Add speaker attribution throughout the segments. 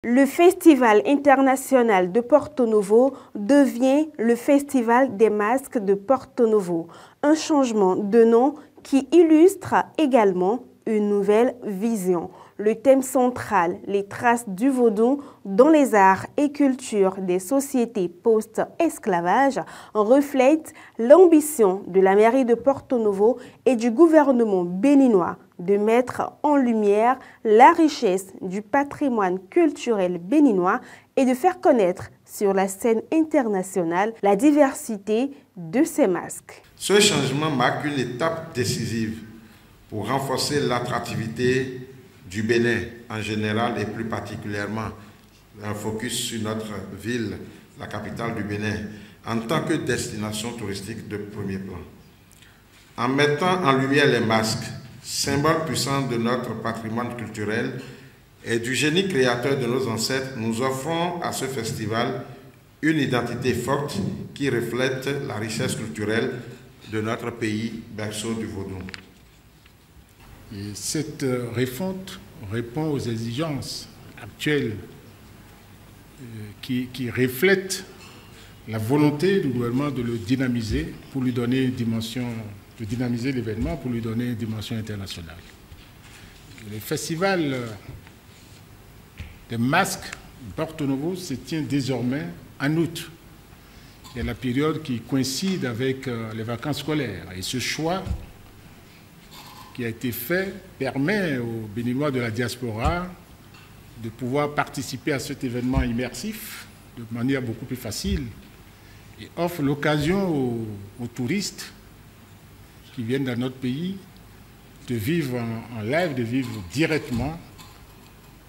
Speaker 1: Le Festival international de Porto Novo devient le Festival des masques de Porto Novo, un changement de nom qui illustre également une nouvelle vision. Le thème central, les traces du vaudou dans les arts et cultures des sociétés post-esclavage, reflète l'ambition de la mairie de Porto Novo et du gouvernement béninois de mettre en lumière la richesse du patrimoine culturel béninois et de faire connaître sur la scène internationale la diversité de ces masques.
Speaker 2: Ce changement marque une étape décisive pour renforcer l'attractivité du Bénin en général et plus particulièrement un focus sur notre ville, la capitale du Bénin, en tant que destination touristique de premier plan. En mettant en lumière les masques, symbole puissant de notre patrimoine culturel et du génie créateur de nos ancêtres, nous offrons à ce festival une identité forte qui reflète la richesse culturelle de notre pays, berceau du vaudou.
Speaker 3: Et cette refonte répond aux exigences actuelles qui reflètent la volonté du gouvernement de le dynamiser pour lui donner une dimension, de dynamiser l'événement pour lui donner une dimension internationale. Le festival des masques de Porto Novo se tient désormais en août. C'est la période qui coïncide avec les vacances scolaires. Et ce choix qui a été fait permet aux Béninois de la diaspora de pouvoir participer à cet événement immersif de manière beaucoup plus facile et offre l'occasion aux touristes qui viennent dans notre pays de vivre en live, de vivre directement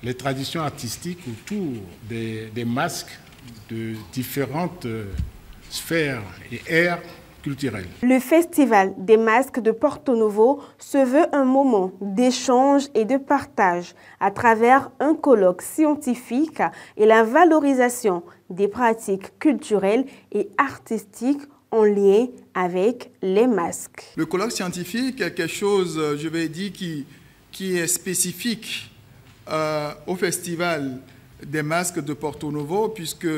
Speaker 3: les traditions artistiques autour des masques de différentes sphères et aires culturelles.
Speaker 1: Le Festival des masques de Porto Novo se veut un moment d'échange et de partage à travers un colloque scientifique et la valorisation des pratiques culturelles et artistiques en lien avec les masques.
Speaker 4: Le colloque scientifique est quelque chose, je vais dire, qui est spécifique au Festival des masques de Porto Novo, puisque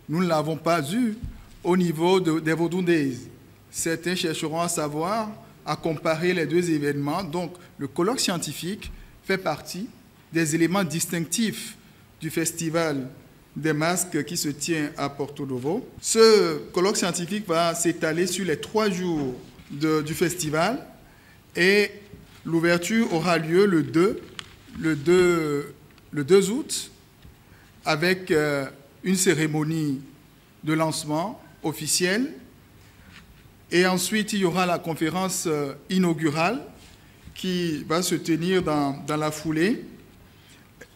Speaker 4: nous ne l'avons pas eu au niveau des Vaudou Days. Certains chercheront à savoir, à comparer les deux événements. Donc, le colloque scientifique fait partie des éléments distinctifs du Festival des masques qui se tient à Porto Novo. Ce colloque scientifique va s'étaler sur les 3 jours du festival et l'ouverture aura lieu le 2 août avec une cérémonie de lancement officielle. Et ensuite, il y aura la conférence inaugurale qui va se tenir dans la foulée.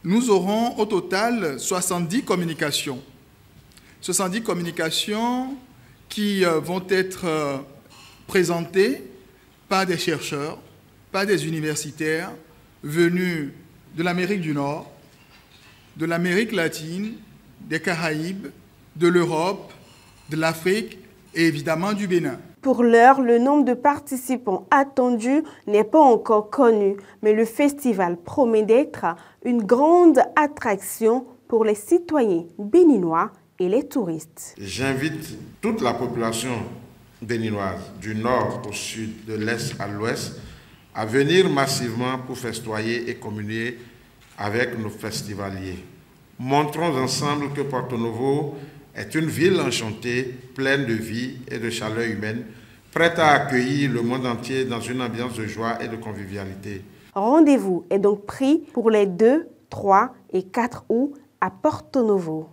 Speaker 4: Nous aurons au total 70 communications. 70 communications qui vont être présentées par des chercheurs, par des universitaires venus de l'Amérique du Nord, de l'Amérique latine, des Caraïbes, de l'Europe, de l'Afrique et évidemment du Bénin.
Speaker 1: Pour l'heure, le nombre de participants attendus n'est pas encore connu, mais le festival promet d'être une grande attraction pour les citoyens béninois et les touristes.
Speaker 2: J'invite toute la population béninoise, du nord au sud, de l'est à l'ouest, à venir massivement pour festoyer et communier avec nos festivaliers. Montrons ensemble que Porto Novo est une ville enchantée, pleine de vie et de chaleur humaine, prête à accueillir le monde entier dans une ambiance de joie et de convivialité.
Speaker 1: Rendez-vous est donc pris pour les 2, 3 et 4 août à Porto Novo.